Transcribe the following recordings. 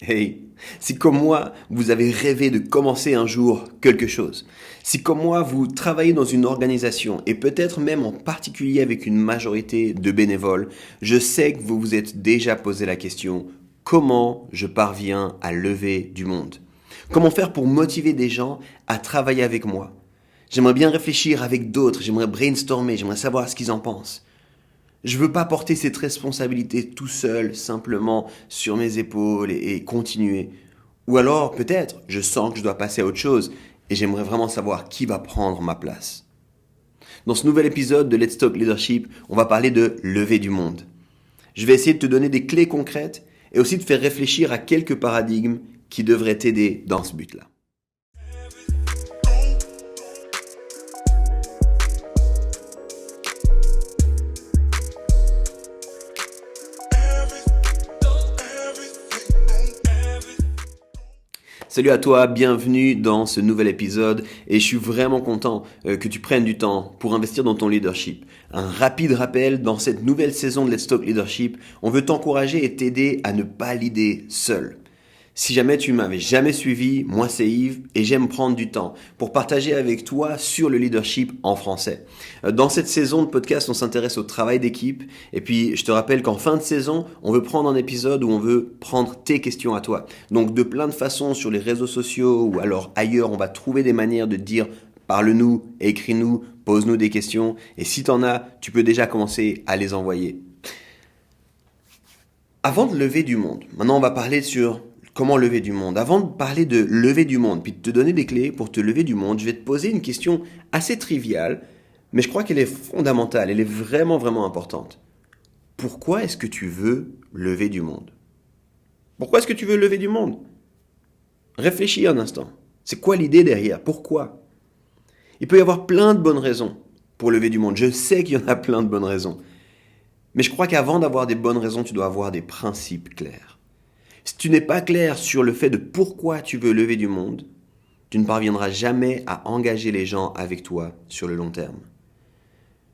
Hey, si comme moi, vous avez rêvé de commencer un jour quelque chose, si comme moi, vous travaillez dans une organisation et peut-être même en particulier avec une majorité de bénévoles, je sais que vous vous êtes déjà posé la question, comment je parviens à lever du monde? Comment faire pour motiver des gens à travailler avec moi? J'aimerais bien réfléchir avec d'autres, j'aimerais brainstormer, j'aimerais savoir ce qu'ils en pensent. Je veux pas porter cette responsabilité tout seul, simplement sur mes épaules et continuer. Ou alors, peut-être, je sens que je dois passer à autre chose et j'aimerais vraiment savoir qui va prendre ma place. Dans ce nouvel épisode de Let's Talk Leadership, on va parler de lever du monde. Je vais essayer de te donner des clés concrètes et aussi de faire réfléchir à quelques paradigmes qui devraient t'aider dans ce but-là. Salut à toi, bienvenue dans ce nouvel épisode et je suis vraiment content que tu prennes du temps pour investir dans ton leadership. Un rapide rappel, dans cette nouvelle saison de Let's Talk Leadership, on veut t'encourager et t'aider à ne pas leader seul. Si jamais tu m'avais jamais suivi, moi c'est Yves et j'aime prendre du temps pour partager avec toi sur le leadership en français. Dans cette saison de podcast, on s'intéresse au travail d'équipe et puis je te rappelle qu'en fin de saison, on veut prendre un épisode où on veut prendre tes questions à toi. Donc de plein de façons sur les réseaux sociaux ou alors ailleurs, on va trouver des manières de dire parle-nous, écris-nous, pose-nous des questions et si t'en as, tu peux déjà commencer à les envoyer. Avant de lever du monde, maintenant on va parler sur comment lever du monde. Avant de parler de lever du monde, puis de te donner des clés pour te lever du monde, je vais te poser une question assez triviale, mais je crois qu'elle est fondamentale, elle est vraiment, vraiment importante. Pourquoi est-ce que tu veux lever du monde? Pourquoi est-ce que tu veux lever du monde? Réfléchis un instant. C'est quoi l'idée derrière? Pourquoi? Il peut y avoir plein de bonnes raisons pour lever du monde. Je sais qu'il y en a plein de bonnes raisons. Mais je crois qu'avant d'avoir des bonnes raisons, tu dois avoir des principes clairs. Si tu n'es pas clair sur le fait de pourquoi tu veux lever du monde, tu ne parviendras jamais à engager les gens avec toi sur le long terme.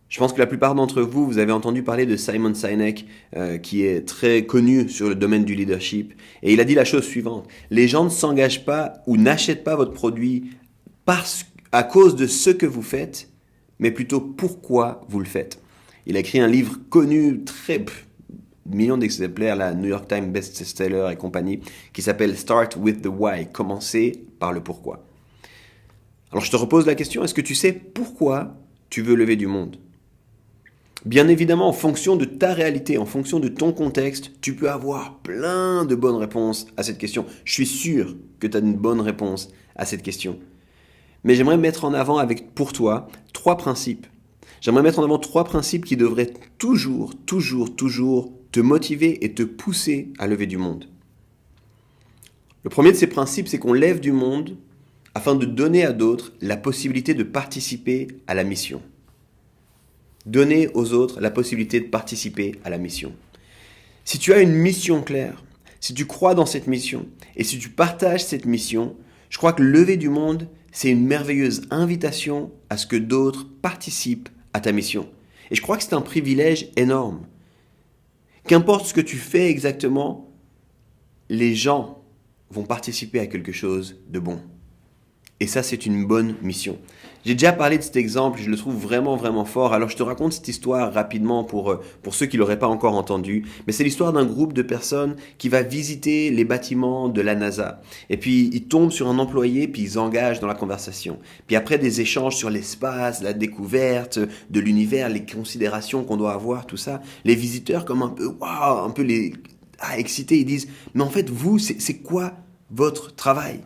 Je pense que la plupart d'entre vous, vous avez entendu parler de Simon Sinek, qui est très connu sur le domaine du leadership. Et il a dit la chose suivante. Les gens ne s'engagent pas ou n'achètent pas votre produit à cause de ce que vous faites, mais plutôt pourquoi vous le faites. Il a écrit un livre connu, millions d'exemplaires, la New York Times best-seller et compagnie, qui s'appelle Start with the Why, commencer par le pourquoi. Alors je te repose la question, est-ce que tu sais pourquoi tu veux lever du monde? Bien évidemment, en fonction de ta réalité, en fonction de ton contexte, tu peux avoir plein de bonnes réponses à cette question. Je suis sûr que tu as une bonne réponse à cette question. Mais j'aimerais mettre en avant pour toi 3 principes. J'aimerais mettre en avant 3 principes qui devraient toujours te motiver et te pousser à lever du monde. Le premier de ces principes, c'est qu'on lève du monde afin de donner à d'autres la possibilité de participer à la mission. Donner aux autres la possibilité de participer à la mission. Si tu as une mission claire, si tu crois dans cette mission et si tu partages cette mission, je crois que lever du monde, c'est une merveilleuse invitation à ce que d'autres participent à ta mission. Et je crois que c'est un privilège énorme. Qu'importe ce que tu fais exactement, les gens vont participer à quelque chose de bon. Et ça, c'est une bonne mission. J'ai déjà parlé de cet exemple, je le trouve vraiment, vraiment fort. Alors, je te raconte cette histoire rapidement pour ceux qui ne l'auraient pas encore entendu. Mais c'est l'histoire d'un groupe de personnes qui va visiter les bâtiments de la NASA. Et puis, ils tombent sur un employé, puis ils engagent dans la conversation. Puis après des échanges sur l'espace, la découverte de l'univers, les considérations qu'on doit avoir, tout ça, les visiteurs, comme un peu, waouh, un peu excités, ils disent, mais en fait, vous, c'est quoi votre travail?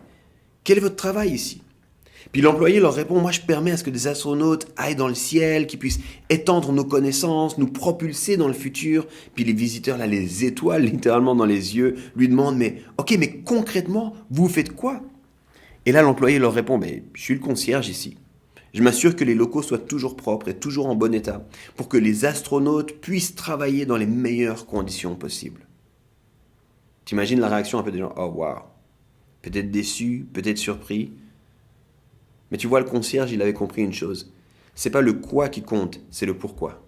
Quel est votre travail ici? Puis l'employé leur répond, moi je permets à ce que des astronautes aillent dans le ciel, qu'ils puissent étendre nos connaissances, nous propulser dans le futur. Puis les visiteurs, là, les étoiles littéralement dans les yeux, lui demandent, mais concrètement, vous faites quoi? Et là l'employé leur répond, je suis le concierge ici. Je m'assure que les locaux soient toujours propres et toujours en bon état, pour que les astronautes puissent travailler dans les meilleures conditions possibles. T'imagines la réaction un peu des gens, oh waouh, peut-être déçu, peut-être surpris. Mais tu vois, le concierge, il avait compris une chose. C'est pas le quoi qui compte, c'est le pourquoi.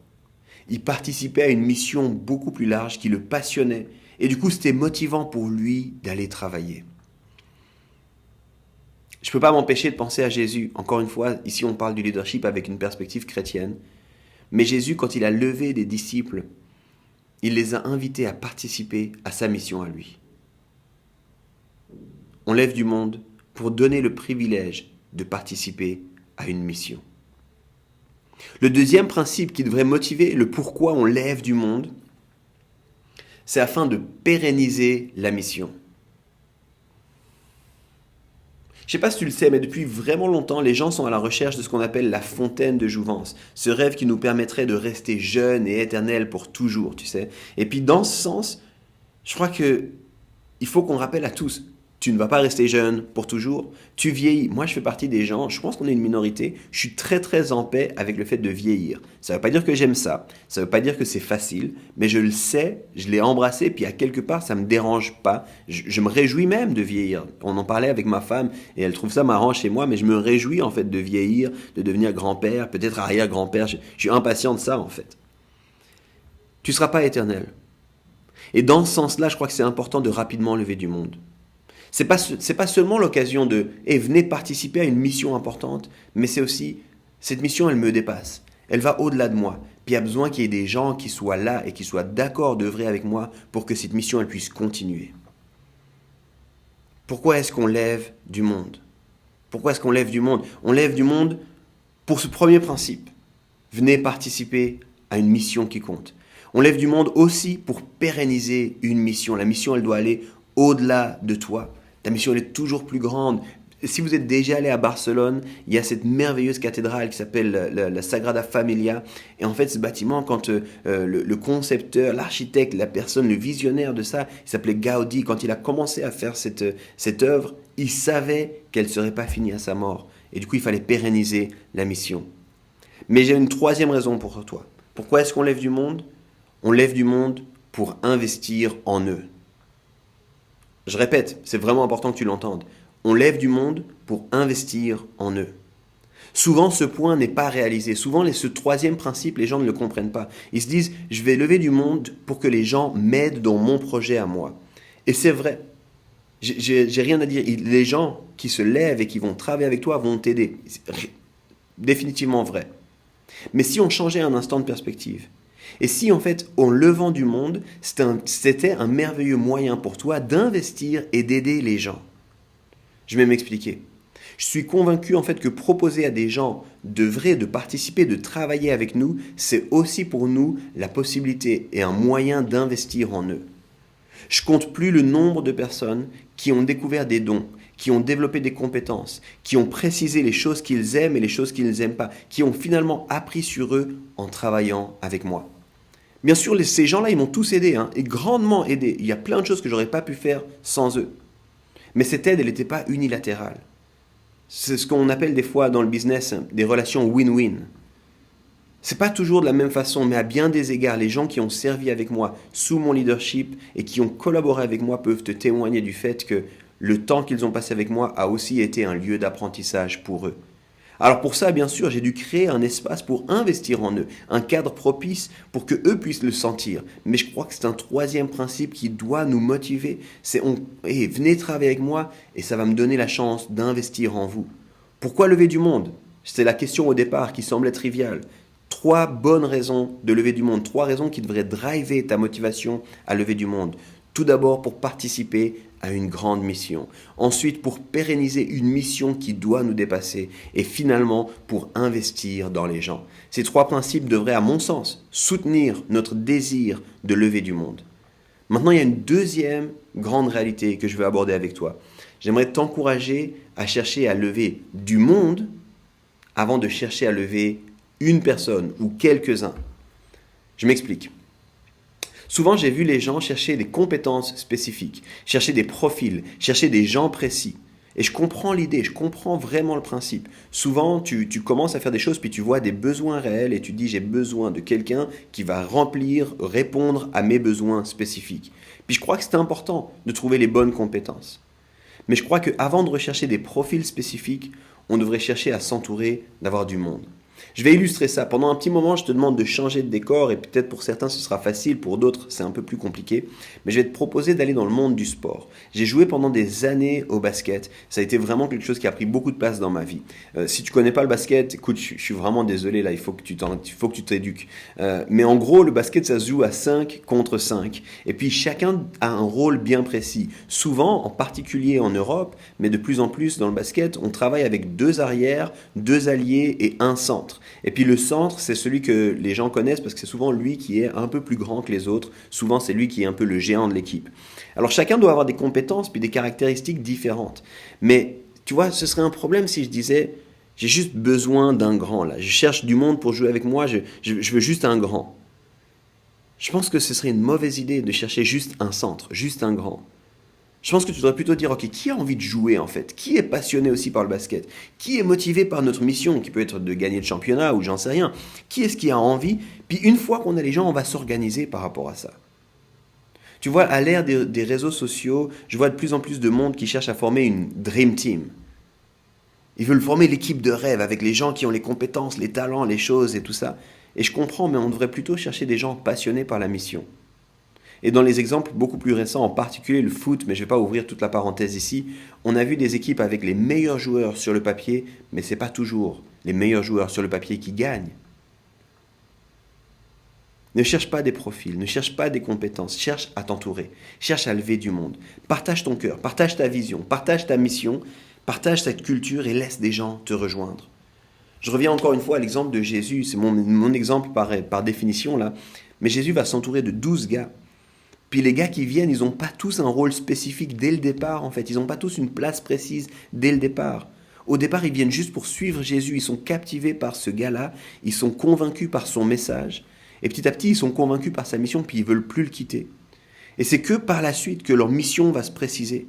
Il participait à une mission beaucoup plus large qui le passionnait Et du coup, c'était motivant pour lui d'aller travailler. Je ne peux pas m'empêcher de penser à Jésus. Encore une fois, ici on parle du leadership avec une perspective chrétienne. Mais Jésus, quand il a levé des disciples, il les a invités à participer à sa mission à lui. On lève du monde pour donner le privilège de participer à une mission. Le deuxième principe qui devrait motiver le pourquoi on lève du monde, c'est afin de pérenniser la mission. Je ne sais pas si tu le sais, mais depuis vraiment longtemps, les gens sont à la recherche de ce qu'on appelle la fontaine de jouvence. Ce rêve qui nous permettrait de rester jeunes et éternels pour toujours, tu sais. Et puis dans ce sens, je crois qu'il faut qu'on rappelle à tous, tu ne vas pas rester jeune pour toujours, tu vieillis. Moi, je fais partie des gens, je pense qu'on est une minorité, je suis très très en paix avec le fait de vieillir. Ça ne veut pas dire que j'aime ça, ça ne veut pas dire que c'est facile, mais je le sais, je l'ai embrassé, puis à quelque part, ça ne me dérange pas. Je me réjouis même de vieillir. On en parlait avec ma femme, et elle trouve ça marrant chez moi, mais je me réjouis en fait de vieillir, de devenir grand-père, peut-être arrière-grand-père. Je suis impatient de ça en fait. Tu ne seras pas éternel. Et dans ce sens-là, je crois que c'est important de rapidement lever du monde. C'est pas seulement l'occasion de venez participer à une mission importante, mais c'est aussi, cette mission, elle me dépasse. Elle va au-delà de moi. Puis il y a besoin qu'il y ait des gens qui soient là et qui soient d'accord d'œuvrer avec moi pour que cette mission, elle puisse continuer. Pourquoi est-ce qu'on lève du monde? Pourquoi est-ce qu'on lève du monde? On lève du monde pour ce premier principe. Venez participer à une mission qui compte. On lève du monde aussi pour pérenniser une mission. La mission, elle doit aller au-delà de toi. Ta mission, elle est toujours plus grande. Si vous êtes déjà allé à Barcelone, il y a cette merveilleuse cathédrale qui s'appelle la Sagrada Familia. Et en fait, ce bâtiment, quand le concepteur, l'architecte, la personne, le visionnaire de ça, il s'appelait Gaudi, quand il a commencé à faire cette œuvre, il savait qu'elle ne serait pas finie à sa mort. Et du coup, il fallait pérenniser la mission. Mais j'ai une troisième raison pour toi. Pourquoi est-ce qu'on lève du monde? On lève du monde pour investir en eux. Je répète, c'est vraiment important que tu l'entendes. On lève du monde pour investir en eux. Souvent, ce point n'est pas réalisé. Souvent, ce troisième principe, les gens ne le comprennent pas. Ils se disent, je vais lever du monde pour que les gens m'aident dans mon projet à moi. Et c'est vrai. J'ai rien à dire. Les gens qui se lèvent et qui vont travailler avec toi vont t'aider. C'est définitivement vrai. Mais si on changeait un instant de perspective, et si en fait, en levant du monde, c'était un merveilleux moyen pour toi d'investir et d'aider les gens. Je vais m'expliquer. Je suis convaincu en fait que proposer à des gens d'œuvrer, de participer, de travailler avec nous, c'est aussi pour nous la possibilité et un moyen d'investir en eux. Je compte plus le nombre de personnes qui ont découvert des dons, qui ont développé des compétences, qui ont précisé les choses qu'ils aiment et les choses qu'ils n'aiment pas, qui ont finalement appris sur eux en travaillant avec moi. Bien sûr, ces gens-là, ils m'ont tous aidé, et grandement aidé. Il y a plein de choses que je n'aurais pas pu faire sans eux. Mais cette aide, elle n'était pas unilatérale. C'est ce qu'on appelle des fois dans le business des relations win-win. C'est pas toujours de la même façon, mais à bien des égards, les gens qui ont servi avec moi sous mon leadership et qui ont collaboré avec moi peuvent te témoigner du fait que le temps qu'ils ont passé avec moi a aussi été un lieu d'apprentissage pour eux. Alors pour ça, bien sûr, j'ai dû créer un espace pour investir en eux, un cadre propice pour que eux puissent le sentir. Mais je crois que c'est un troisième principe qui doit nous motiver. C'est venez travailler avec moi et ça va me donner la chance d'investir en vous. Pourquoi lever du monde? C'était la question au départ qui semblait triviale. 3 bonnes raisons de lever du monde, 3 raisons qui devraient driver ta motivation à lever du monde. Tout d'abord pour participer à une grande mission. Ensuite, pour pérenniser une mission qui doit nous dépasser. Et finalement, pour investir dans les gens. Ces 3 principes devraient, à mon sens, soutenir notre désir de lever du monde. Maintenant, il y a une deuxième grande réalité que je veux aborder avec toi. J'aimerais t'encourager à chercher à lever du monde avant de chercher à lever une personne ou quelques-uns. Je m'explique. Souvent, j'ai vu les gens chercher des compétences spécifiques, chercher des profils, chercher des gens précis. Et je comprends l'idée, je comprends vraiment le principe. Souvent, tu commences à faire des choses, puis tu vois des besoins réels et tu te dis j'ai besoin de quelqu'un qui va répondre à mes besoins spécifiques. Puis je crois que c'est important de trouver les bonnes compétences. Mais je crois qu'avant de rechercher des profils spécifiques, on devrait chercher à s'entourer d'avoir du monde. Je vais illustrer ça. Pendant un petit moment, je te demande de changer de décor et peut-être pour certains ce sera facile, pour d'autres c'est un peu plus compliqué. Mais je vais te proposer d'aller dans le monde du sport. J'ai joué pendant des années au basket. Ça a été vraiment quelque chose qui a pris beaucoup de place dans ma vie. Si tu connais pas le basket, écoute, je suis vraiment désolé là, il faut que tu t'éduques. Mais en gros, le basket ça se joue à 5 contre 5. Et puis chacun a un rôle bien précis. Souvent, en particulier en Europe, mais de plus en plus dans le basket, on travaille avec 2 arrières, 2 alliés et un centre. Et puis le centre, c'est celui que les gens connaissent parce que c'est souvent lui qui est un peu plus grand que les autres. Souvent, c'est lui qui est un peu le géant de l'équipe. Alors chacun doit avoir des compétences puis des caractéristiques différentes. Mais tu vois, ce serait un problème si je disais, j'ai juste besoin d'un grand là. Je cherche du monde pour jouer avec moi, je veux juste un grand. Je pense que ce serait une mauvaise idée de chercher juste un centre, juste un grand. Je pense que tu devrais plutôt dire, ok, qui a envie de jouer en fait? Qui est passionné aussi par le basket? Qui est motivé par notre mission, qui peut être de gagner le championnat ou j'en sais rien? Qui est-ce qui a envie? Puis une fois qu'on a les gens, on va s'organiser par rapport à ça. Tu vois, à l'ère des réseaux sociaux, je vois de plus en plus de monde qui cherche à former une dream team. Ils veulent former l'équipe de rêve avec les gens qui ont les compétences, les talents, les choses et tout ça. Et je comprends, mais on devrait plutôt chercher des gens passionnés par la mission. Et dans les exemples beaucoup plus récents, en particulier le foot, mais je ne vais pas ouvrir toute la parenthèse ici, on a vu des équipes avec les meilleurs joueurs sur le papier, mais ce n'est pas toujours les meilleurs joueurs sur le papier qui gagnent. Ne cherche pas des profils, ne cherche pas des compétences, cherche à t'entourer, cherche à lever du monde. Partage ton cœur, partage ta vision, partage ta mission, partage cette culture et laisse des gens te rejoindre. Je reviens encore une fois à l'exemple de Jésus, c'est mon exemple par définition là, mais Jésus va s'entourer de 12 gars. Puis les gars qui viennent, ils n'ont pas tous un rôle spécifique dès le départ, en fait. Ils n'ont pas tous une place précise dès le départ. Au départ, ils viennent juste pour suivre Jésus. Ils sont captivés par ce gars-là. Ils sont convaincus par son message. Et petit à petit, ils sont convaincus par sa mission, puis ils ne veulent plus le quitter. Et c'est que par la suite que leur mission va se préciser.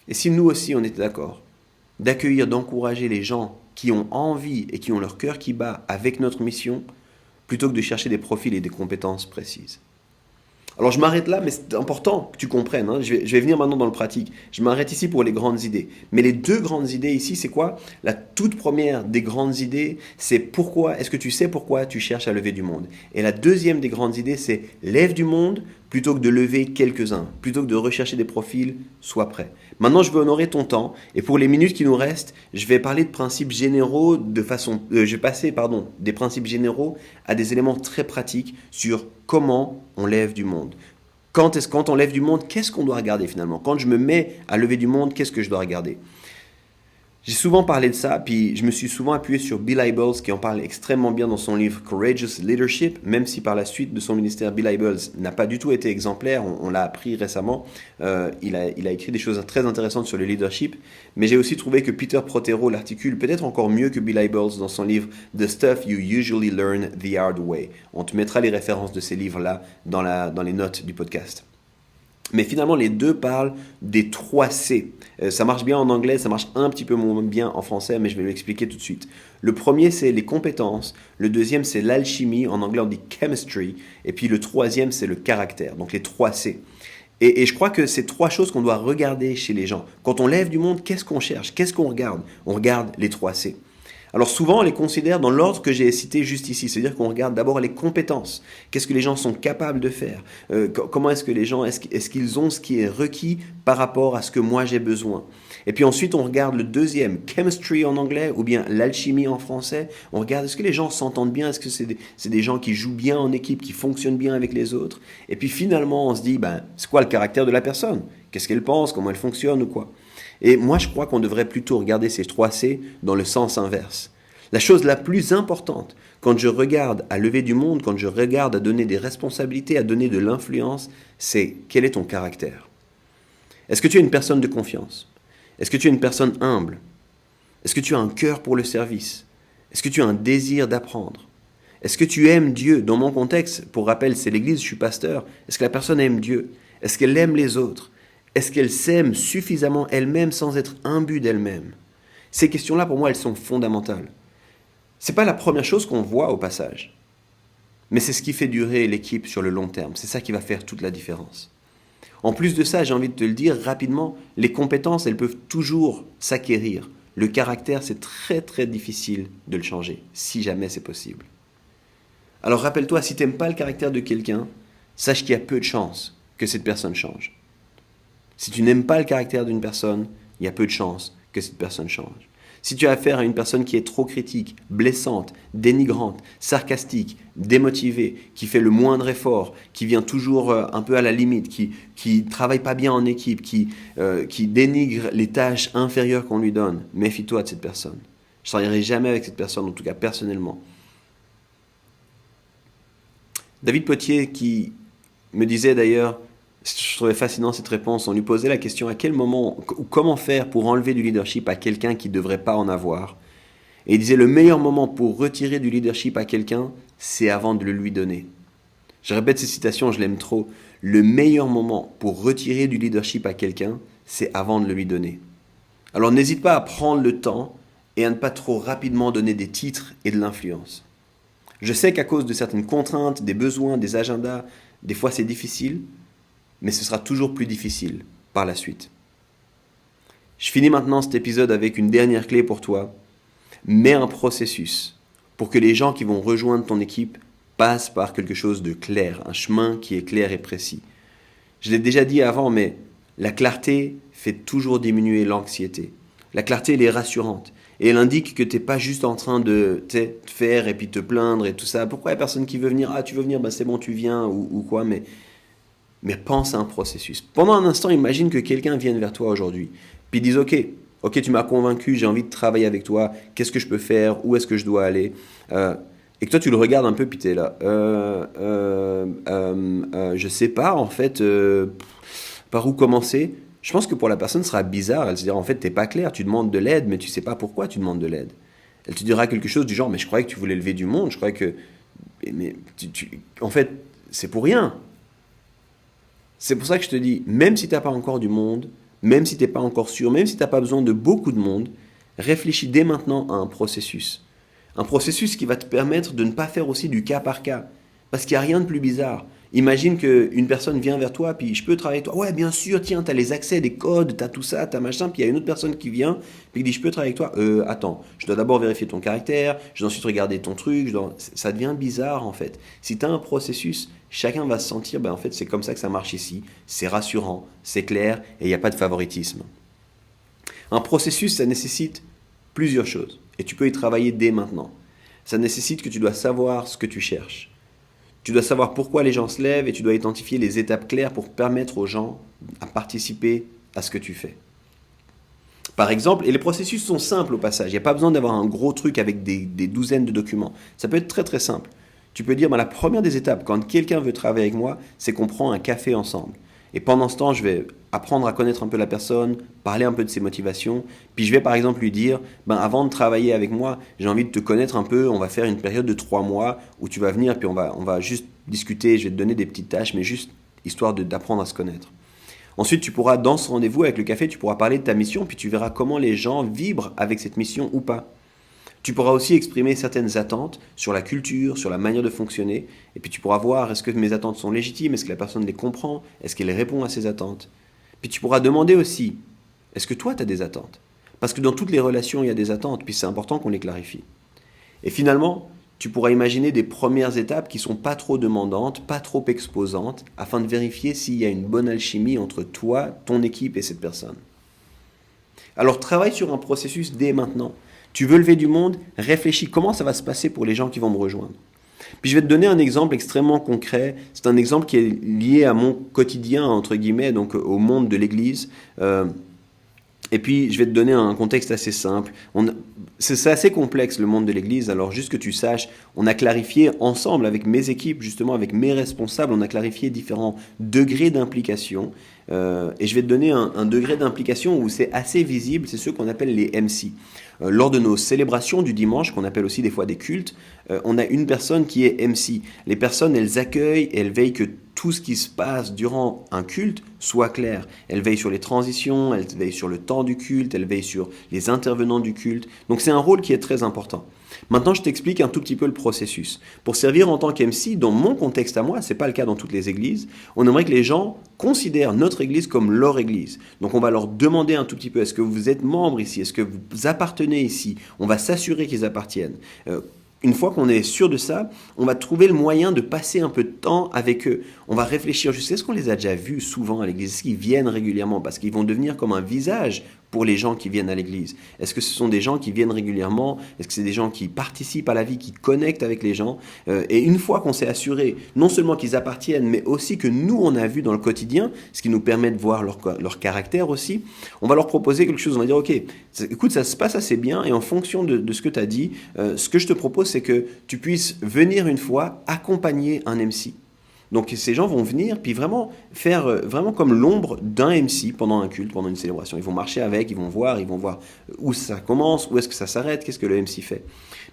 Et si nous aussi, on était d'accord d'accueillir, d'encourager les gens qui ont envie et qui ont leur cœur qui bat avec notre mission, plutôt que de chercher des profils et des compétences précises. Alors je m'arrête là, mais c'est important que tu comprennes. Je vais venir maintenant dans le pratique. Je m'arrête ici pour les grandes idées. Mais les 2 grandes idées ici, c'est quoi? La toute première des grandes idées, c'est pourquoi, est-ce que tu sais pourquoi tu cherches à lever du monde? Et la deuxième des grandes idées, c'est lève du monde plutôt que de lever quelques-uns, plutôt que de rechercher des profils, sois prêt. Maintenant, je veux honorer ton temps. Et pour les minutes qui nous restent, je vais parler de principes généraux je vais passer, des principes généraux à des éléments très pratiques sur comment on lève du monde. Quand on lève du monde, qu'est-ce qu'on doit regarder finalement? Quand je me mets à lever du monde, qu'est-ce que je dois regarder? J'ai souvent parlé de ça, puis je me suis souvent appuyé sur Bill Hybels qui en parle extrêmement bien dans son livre Courageous Leadership, même si par la suite de son ministère, Bill Hybels n'a pas du tout été exemplaire, on l'a appris récemment, il a écrit des choses très intéressantes sur le leadership, mais j'ai aussi trouvé que Peter Prothero l'articule peut-être encore mieux que Bill Hybels dans son livre The Stuff You Usually Learn the Hard Way. On te mettra les références de ces livres-là dans les notes du podcast. Mais finalement, les 2 parlent des 3 C. Ça marche bien en anglais, ça marche un petit peu moins bien en français, mais je vais l'expliquer tout de suite. Le premier, c'est les compétences. Le deuxième, c'est l'alchimie. En anglais, on dit chemistry. Et puis le troisième, c'est le caractère. Donc les 3 C. Et je crois que c'est 3 choses qu'on doit regarder chez les gens. Quand on lève du monde, qu'est-ce qu'on cherche? Qu'est-ce qu'on regarde? On regarde les 3 C. Alors souvent, on les considère dans l'ordre que j'ai cité juste ici, c'est-à-dire qu'on regarde d'abord les compétences. Qu'est-ce que les gens sont capables de faire? Comment est-ce que les gens, est-ce qu'ils ont ce qui est requis par rapport à ce que moi j'ai besoin? Et puis ensuite, on regarde le deuxième, chemistry en anglais, ou bien l'alchimie en français. On regarde, est-ce que les gens s'entendent bien? Est-ce que c'est des gens qui jouent bien en équipe, qui fonctionnent bien avec les autres? Et puis finalement, on se dit, c'est quoi le caractère de la personne? Qu'est-ce qu'elle pense? Comment elle fonctionne ou quoi? Et moi, je crois qu'on devrait plutôt regarder ces 3 C dans le sens inverse. La chose la plus importante, quand je regarde à lever du monde, quand je regarde à donner des responsabilités, à donner de l'influence, c'est quel est ton caractère? Est-ce que tu es une personne de confiance? Est-ce que tu es une personne humble? Est-ce que tu as un cœur pour le service? Est-ce que tu as un désir d'apprendre? Est-ce que tu aimes Dieu? Dans mon contexte, pour rappel, c'est l'église, je suis pasteur. Est-ce que la personne aime Dieu? Est-ce qu'elle aime les autres? Est-ce qu'elle s'aime suffisamment elle-même sans être imbue d'elle-même? Ces questions-là, pour moi, elles sont fondamentales. Ce n'est pas la première chose qu'on voit au passage, mais c'est ce qui fait durer l'équipe sur le long terme. C'est ça qui va faire toute la différence. En plus de ça, j'ai envie de te le dire rapidement, les compétences, elles peuvent toujours s'acquérir. Le caractère, c'est très très difficile de le changer, si jamais c'est possible. Alors rappelle-toi, si tu n'aimes pas le caractère de quelqu'un, sache qu'il y a peu de chances que cette personne change. Si tu n'aimes pas le caractère d'une personne, il y a peu de chances que cette personne change. Si tu as affaire à une personne qui est trop critique, blessante, dénigrante, sarcastique, démotivée, qui fait le moindre effort, qui vient toujours un peu à la limite, qui travaille pas bien en équipe, qui dénigre les tâches inférieures qu'on lui donne, méfie-toi de cette personne. Je ne travaillerai jamais avec cette personne, en tout cas personnellement. David Potier qui me disait d'ailleurs, je trouvais fascinant cette réponse, on lui posait la question à quel moment ou comment faire pour enlever du leadership à quelqu'un qui ne devrait pas en avoir. Et il disait le meilleur moment pour retirer du leadership à quelqu'un, c'est avant de le lui donner. Je répète ces citations, je l'aime trop. Le meilleur moment pour retirer du leadership à quelqu'un, c'est avant de le lui donner. Alors n'hésite pas à prendre le temps et à ne pas trop rapidement donner des titres et de l'influence. Je sais qu'à cause de certaines contraintes, des besoins, des agendas, des fois c'est difficile, mais ce sera toujours plus difficile par la suite. Je finis maintenant cet épisode avec une dernière clé pour toi. Mets un processus pour que les gens qui vont rejoindre ton équipe passent par quelque chose de clair, un chemin qui est clair et précis. Je l'ai déjà dit avant, mais la clarté fait toujours diminuer l'anxiété. La clarté, elle est rassurante. Et elle indique que tu n'es pas juste en train de te faire et puis te plaindre et tout ça. Pourquoi il n'y a personne qui veut venir? Ah, tu veux venir? Ben c'est bon, tu viens ou quoi, mais pense à un processus. Pendant un instant, imagine que quelqu'un vienne vers toi aujourd'hui, puis dise ok, tu m'as convaincu, j'ai envie de travailler avec toi, qu'est-ce que je peux faire, où est-ce que je dois aller et que toi tu le regardes un peu, puis t'es là, je sais pas en fait, par où commencer. Je pense que pour la personne, ce sera bizarre, elle se dira en fait t'es pas clair, tu demandes de l'aide, mais tu sais pas pourquoi tu demandes de l'aide. Elle te dira quelque chose du genre, mais je croyais que tu voulais lever du monde, je croyais que... Mais en fait, c'est pour rien. C'est pour ça que je te dis, même si tu n'as pas encore du monde, même si tu n'es pas encore sûr, même si tu n'as pas besoin de beaucoup de monde, réfléchis dès maintenant à un processus. Un processus qui va te permettre de ne pas faire aussi du cas par cas. Parce qu'il n'y a rien de plus bizarre. Imagine qu'une personne vient vers toi, puis je peux travailler avec toi. Ouais, bien sûr, tiens, tu as les accès, des codes, tu as tout ça, tu as machin. Puis il y a une autre personne qui vient, puis qui dit je peux travailler avec toi. Attends, je dois d'abord vérifier ton caractère, je dois ensuite regarder ton truc. Ça devient bizarre en fait. Si tu as un processus, chacun va se sentir, en fait, c'est comme ça que ça marche ici. C'est rassurant, c'est clair, et il n'y a pas de favoritisme. Un processus, ça nécessite plusieurs choses. Et tu peux y travailler dès maintenant. Ça nécessite que tu dois savoir ce que tu cherches. Tu dois savoir pourquoi les gens se lèvent et tu dois identifier les étapes claires pour permettre aux gens à participer à ce que tu fais. Par exemple, et les processus sont simples au passage, il n'y a pas besoin d'avoir un gros truc avec des douzaines de documents. Ça peut être très très simple. Tu peux dire, la première des étapes, quand quelqu'un veut travailler avec moi, c'est qu'on prend un café ensemble. Et pendant ce temps, je vais apprendre à connaître un peu la personne, parler un peu de ses motivations. Puis je vais par exemple lui dire, avant de travailler avec moi, j'ai envie de te connaître un peu, on va faire une période de 3 mois où tu vas venir, puis on va juste discuter, je vais te donner des petites tâches, mais juste histoire d'apprendre à se connaître. Ensuite, tu pourras, dans ce rendez-vous avec le café, tu pourras parler de ta mission, puis tu verras comment les gens vibrent avec cette mission ou pas. Tu pourras aussi exprimer certaines attentes sur la culture, sur la manière de fonctionner, et puis tu pourras voir est-ce que mes attentes sont légitimes, est-ce que la personne les comprend, est-ce qu'elle répond à ses attentes. Puis tu pourras demander aussi, est-ce que toi tu as des attentes? Parce que dans toutes les relations il y a des attentes, puis c'est important qu'on les clarifie. Et finalement, tu pourras imaginer des premières étapes qui sont pas trop demandantes, pas trop exposantes, afin de vérifier s'il y a une bonne alchimie entre toi, ton équipe et cette personne. Alors travaille sur un processus dès maintenant. Tu veux lever du monde, réfléchis comment ça va se passer pour les gens qui vont me rejoindre. Puis je vais te donner un exemple extrêmement concret. C'est un exemple qui est lié à mon quotidien, entre guillemets, donc au monde de l'Église. Et puis je vais te donner un contexte assez simple. C'est assez complexe le monde de l'Église, alors juste que tu saches, on a clarifié ensemble avec mes équipes, justement avec mes responsables, on a clarifié différents degrés d'implication. Et je vais te donner un degré d'implication où c'est assez visible, c'est ceux qu'on appelle les MC. Lors de nos célébrations du dimanche, qu'on appelle aussi des fois des cultes, on a une personne qui est MC. Les personnes, elles accueillent et elles veillent que tout ce qui se passe durant un culte soit clair. Elles veillent sur les transitions, elles veillent sur le temps du culte, elles veillent sur les intervenants du culte. Donc c'est un rôle qui est très important. Maintenant, je t'explique un tout petit peu le processus. Pour servir en tant qu'MC, dans mon contexte à moi, c'est pas le cas dans toutes les églises, on aimerait que les gens considèrent notre église comme leur église. Donc on va leur demander un tout petit peu, est-ce que vous êtes membre ici? Est-ce que vous appartenez ici? On va s'assurer qu'ils appartiennent. Une fois qu'on est sûr de ça, on va trouver le moyen de passer un peu de temps avec eux. On va réfléchir, je sais, est-ce qu'on les a déjà vus souvent à l'église? Est-ce qu'ils viennent régulièrement? Parce qu'ils vont devenir comme un visage pour les gens qui viennent à l'église. Est-ce que ce sont des gens qui viennent régulièrement? Est-ce que c'est des gens qui participent à la vie, qui connectent avec les gens? Et une fois qu'on s'est assuré, non seulement qu'ils appartiennent, mais aussi que nous, on a vu dans le quotidien, ce qui nous permet de voir leur caractère aussi, on va leur proposer quelque chose. On va dire, ok, écoute, ça se passe assez bien, et en fonction de ce que tu as dit, ce que je te propose, c'est que tu puisses venir une fois accompagner un MC. Donc ces gens vont venir puis vraiment faire vraiment comme l'ombre d'un MC pendant un culte, pendant une célébration. Ils vont marcher avec, ils vont voir où ça commence, où est-ce que ça s'arrête, qu'est-ce que le MC fait.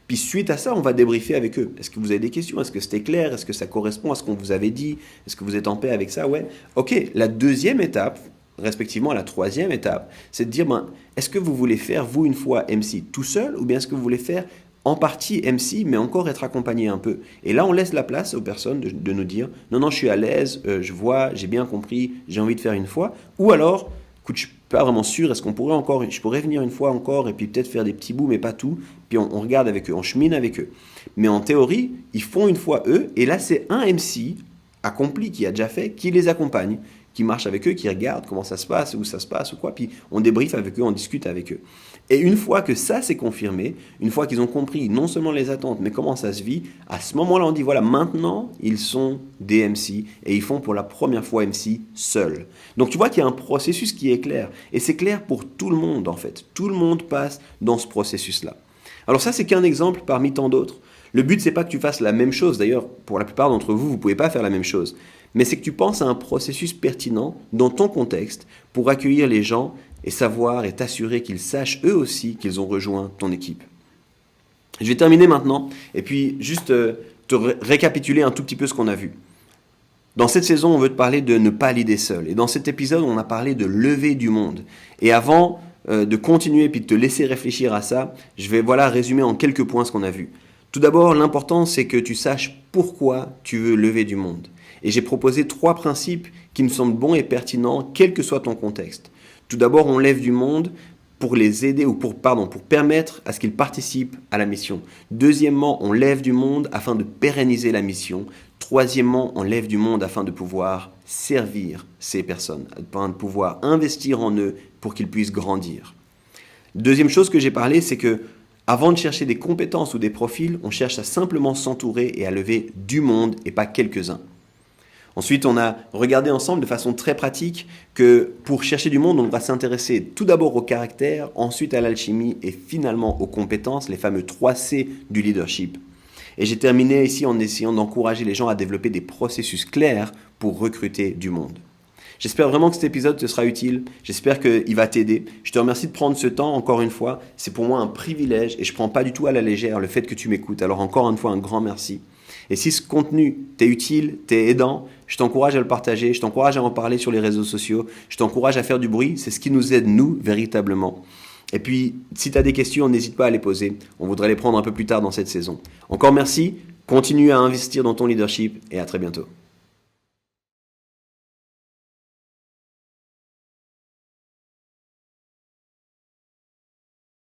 Puis suite à ça, on va débriefer avec eux. Est-ce que vous avez des questions? Est-ce que c'était clair? Est-ce que ça correspond à ce qu'on vous avait dit? Est-ce que vous êtes en paix avec ça? Ouais. Ok, la deuxième étape, respectivement à la troisième étape, c'est de dire, est-ce que vous voulez faire, vous, une fois MC tout seul, ou bien est-ce que vous voulez faire en partie MC, mais encore être accompagné un peu. Et là, on laisse la place aux personnes de nous dire, non, je suis à l'aise, je vois, j'ai bien compris, j'ai envie de faire une fois. Ou alors, écoute, je suis pas vraiment sûr, est-ce qu'on pourrait encore, je pourrais venir une fois encore, et puis peut-être faire des petits bouts, mais pas tout. Puis on regarde avec eux, on chemine avec eux. Mais en théorie, ils font une fois eux, et là, c'est un MC accompli, qui a déjà fait, qui les accompagne, qui marche avec eux, qui regarde comment ça se passe, où ça se passe, ou quoi, puis on débriefe avec eux, on discute avec eux. Et une fois que ça c'est confirmé, une fois qu'ils ont compris non seulement les attentes, mais comment ça se vit, à ce moment-là, on dit, voilà, maintenant, ils sont des MC, et ils font pour la première fois MC seuls. Donc tu vois qu'il y a un processus qui est clair, et c'est clair pour tout le monde, en fait. Tout le monde passe dans ce processus-là. Alors ça, c'est qu'un exemple parmi tant d'autres. Le but, c'est pas que tu fasses la même chose. D'ailleurs, pour la plupart d'entre vous, vous ne pouvez pas faire la même chose. Mais c'est que tu penses à un processus pertinent dans ton contexte pour accueillir les gens et savoir et t'assurer qu'ils sachent eux aussi qu'ils ont rejoint ton équipe. Je vais terminer maintenant et puis juste te récapituler un tout petit peu ce qu'on a vu. Dans cette saison, on veut te parler de ne pas l'idée seul. Et dans cet épisode, on a parlé de lever du monde. Et avant de continuer puis de te laisser réfléchir à ça, je vais résumer en quelques points ce qu'on a vu. Tout d'abord, l'important, c'est que tu saches pourquoi tu veux lever du monde. Et j'ai proposé 3 principes qui me semblent bons et pertinents, quel que soit ton contexte. Tout d'abord, on lève du monde pour les aider pour permettre à ce qu'ils participent à la mission. Deuxièmement, on lève du monde afin de pérenniser la mission. Troisièmement, on lève du monde afin de pouvoir servir ces personnes, afin de pouvoir investir en eux pour qu'ils puissent grandir. Deuxième chose que j'ai parlé, c'est que avant de chercher des compétences ou des profils, on cherche à simplement s'entourer et à lever du monde et pas quelques-uns. Ensuite, on a regardé ensemble de façon très pratique que pour chercher du monde, on va s'intéresser tout d'abord au caractère, ensuite à l'alchimie et finalement aux compétences, les fameux 3C du leadership. Et j'ai terminé ici en essayant d'encourager les gens à développer des processus clairs pour recruter du monde. J'espère vraiment que cet épisode te sera utile, j'espère qu'il va t'aider. Je te remercie de prendre ce temps, encore une fois, c'est pour moi un privilège et je ne prends pas du tout à la légère le fait que tu m'écoutes. Alors encore une fois, un grand merci. Et si ce contenu t'est utile, t'est aidant, je t'encourage à le partager, je t'encourage à en parler sur les réseaux sociaux, je t'encourage à faire du bruit, c'est ce qui nous aide nous, véritablement. Et puis, si tu as des questions, n'hésite pas à les poser, on voudrait les prendre un peu plus tard dans cette saison. Encore merci, continue à investir dans ton leadership et à très bientôt.